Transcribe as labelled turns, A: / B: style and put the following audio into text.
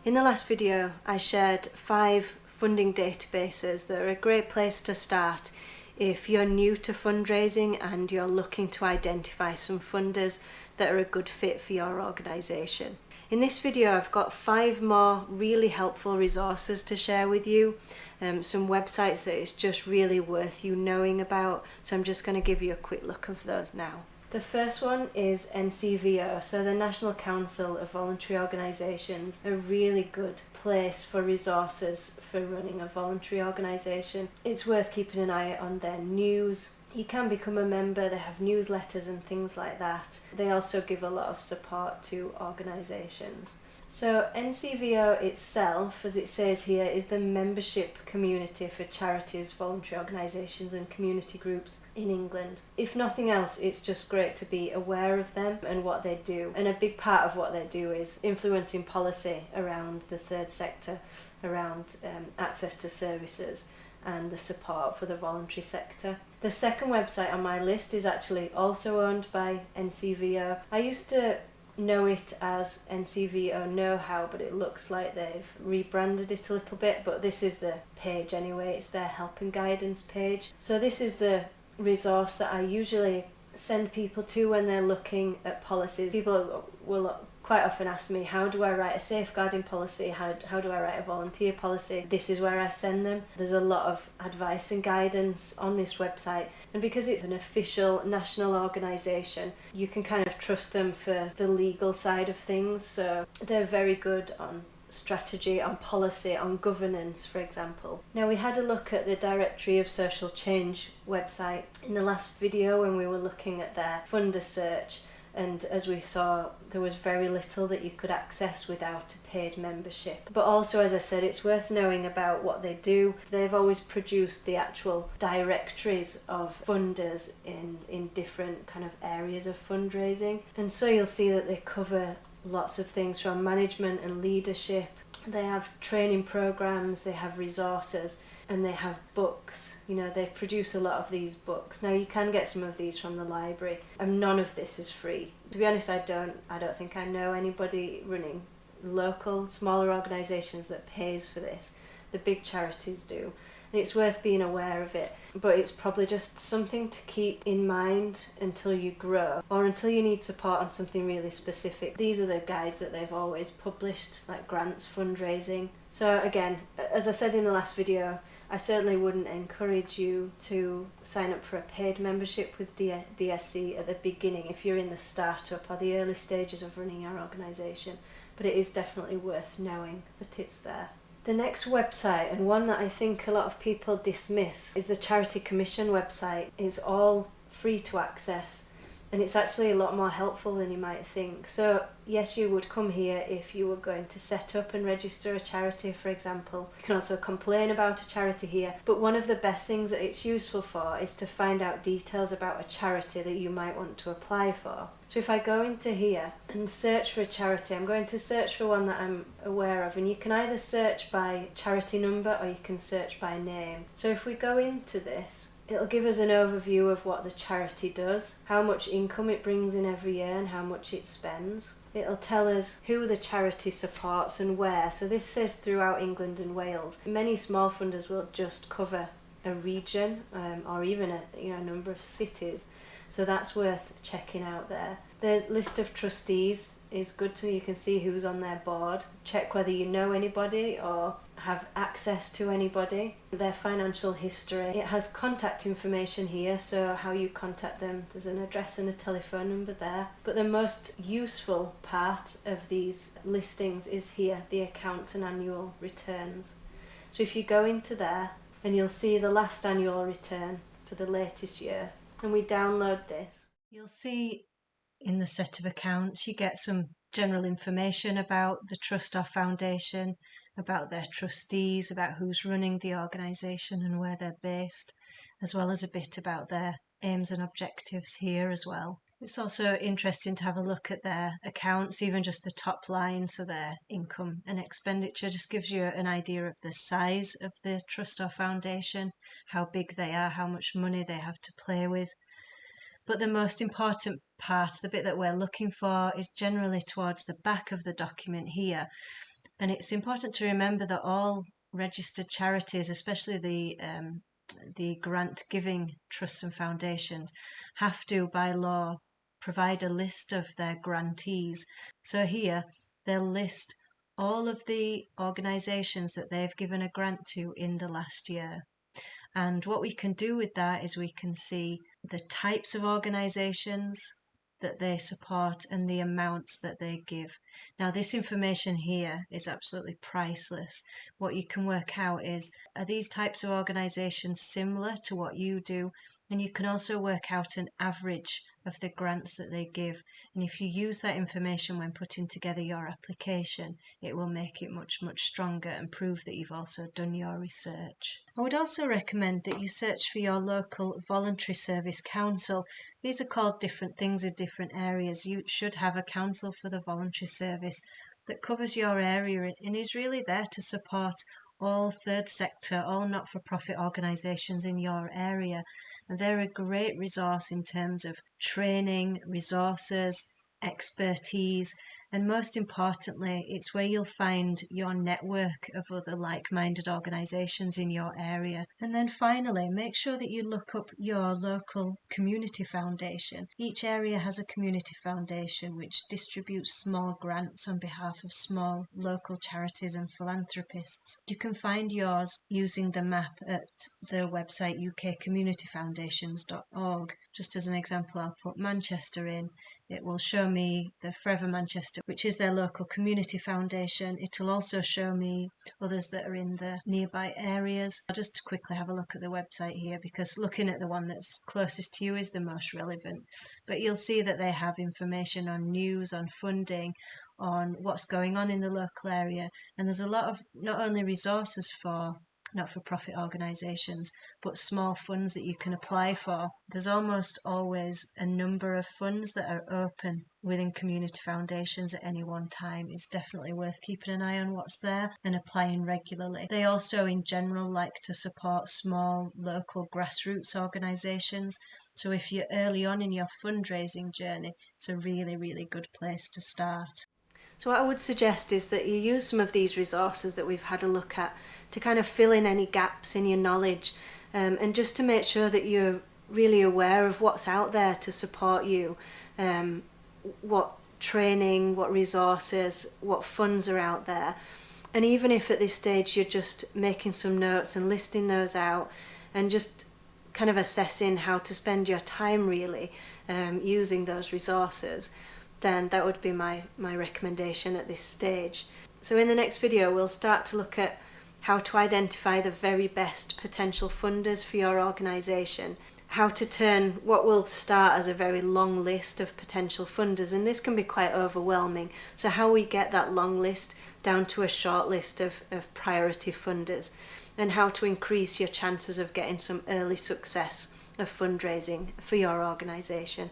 A: In the last video, I shared 5 funding databases that are a great place to start if you're new to fundraising and you're looking to identify some funders that are a good fit for your organisation. In this video, I've got 5 more really helpful resources to share with you, some websites that it's just really worth you knowing about, so I'm just going to give you a quick look of those now. The first one is NCVO, so the National Council of Voluntary Organisations, a really good place for resources for running a voluntary organisation. It's worth keeping an eye on their news. You can become a member, they have newsletters and things like that. They also give a lot of support to organisations. So NCVO itself, as it says here, is the membership community for charities, voluntary organisations and community groups in England. If nothing else, it's just great to be aware of them and what they do. And a big part of what they do is influencing policy around the third sector, around access to services and the support for the voluntary sector. The second website on my list is actually also owned by NCVO. I used to know it as NCVO Know-How, but it looks like they've rebranded it a little bit, but this is the page anyway. It's their help and guidance page. So this is the resource that I usually send people to when they're looking at policies. People will quite often ask me, how do I write a safeguarding policy? How do I write a volunteer policy? This is where I send them. There's a lot of advice and guidance on this website, and because it's an official national organisation, you can kind of trust them for the legal side of things. So they're very good on strategy, on policy, on governance, for example. Now, we had a look at the Directory of Social Change website in the last video when we were looking at their funder search, and as we saw, there was very little that you could access without a paid membership. But also, as I said, it's worth knowing about what they do. They've always produced the actual directories of funders in different kind of areas of fundraising, and so you'll see that they cover lots of things from management and leadership. They have training programs, they have resources, and they have books. You know, they produce a lot of these books. Now, you can get some of these from the library, and none of this is free. To be honest, I don't think I know anybody running local, smaller organisations that pays for this. The big charities do, and it's worth being aware of it. But it's probably just something to keep in mind until you grow, or until you need support on something really specific. These are the guides that they've always published, like grants, fundraising. So again, as I said in the last video, I certainly wouldn't encourage you to sign up for a paid membership with DSC at the beginning if you're in the startup or the early stages of running your organisation, but it is definitely worth knowing that it's there. The next website, and one that I think a lot of people dismiss, is the Charity Commission website. It's all free to access, and it's actually a lot more helpful than you might think. So yes, you would come here if you were going to set up and register a charity, for example. You can also complain about a charity here, but one of the best things that it's useful for is to find out details about a charity that you might want to apply for. So if I go into here and search for a charity, I'm going to search for one that I'm aware of, and you can either search by charity number or you can search by name. So if we go into this, it'll give us an overview of what the charity does, how much income it brings in every year and how much it spends. It'll tell us who the charity supports and where. So this says throughout England and Wales. Many small funders will just cover a region or even a number of cities. So that's worth checking out there. The list of trustees is good, so you can see who's on their board. Check whether you know anybody or have access to anybody. Their financial history. It has contact information here, so how you contact them. There's an address and a telephone number there. But the most useful part of these listings is here, the accounts and annual returns. So if you go into there, and you'll see the last annual return for the latest year, and we download this, you'll see in the set of accounts you get some general information about the trust or foundation, about their trustees, about who's running the organisation and where they're based, as well as a bit about their aims and objectives here as well. It's also interesting to have a look at their accounts, even just the top line, so their income and expenditure just gives you an idea of the size of the trust or foundation, how big they are, how much money they have to play with. But the most important part, the bit that we're looking for, is generally towards the back of the document here. And it's important to remember that all registered charities, especially the grant giving trusts and foundations, have to, by law, provide a list of their grantees. So here they'll list all of the organisations that they've given a grant to in the last year. And what we can do with that is we can see the types of organisations that they support and the amounts that they give. Now, this information here is absolutely priceless. What you can work out is, are these types of organisations similar to what you do? And you can also work out an average of the grants that they give. And if you use that information when putting together your application, it will make it much, much stronger and prove that you've also done your research. I would also recommend that you search for your local voluntary service council. These are called different things in different areas. You should have a council for the voluntary service that covers your area and is really there to support all third sector, all not-for-profit organisations in your area. And they're a great resource in terms of training, resources, expertise, and most importantly, it's where you'll find your network of other like-minded organisations in your area. And then finally, make sure that you look up your local community foundation. Each area has a community foundation which distributes small grants on behalf of small local charities and philanthropists. You can find yours using the map at the website ukcommunityfoundations.org. Just as an example, I'll put Manchester in. It will show me the Forever Manchester, which is their local community foundation. It'll also show me others that are in the nearby areas. I'll just quickly have a look at the website here, because looking at the one that's closest to you is the most relevant. But you'll see that they have information on news, on funding, on what's going on in the local area. And there's a lot of not only resources for not-for-profit organisations, but small funds that you can apply for. There's almost always a number of funds that are open within community foundations at any one time. It's definitely worth keeping an eye on what's there and applying regularly. They also in general like to support small local grassroots organisations. So if you're early on in your fundraising journey, it's a really, really good place to start. So what I would suggest is that you use some of these resources that we've had a look at to kind of fill in any gaps in your knowledge, and just to make sure that you're really aware of what's out there to support you, what training, what resources, what funds are out there. And even if at this stage you're just making some notes and listing those out and just kind of assessing how to spend your time really using those resources, then that would be my recommendation at this stage. So in the next video we'll start to look at how to identify the very best potential funders for your organisation, how to turn what will start as a very long list of potential funders, and this can be quite overwhelming, so how we get that long list down to a short list of priority funders, and how to increase your chances of getting some early success of fundraising for your organisation.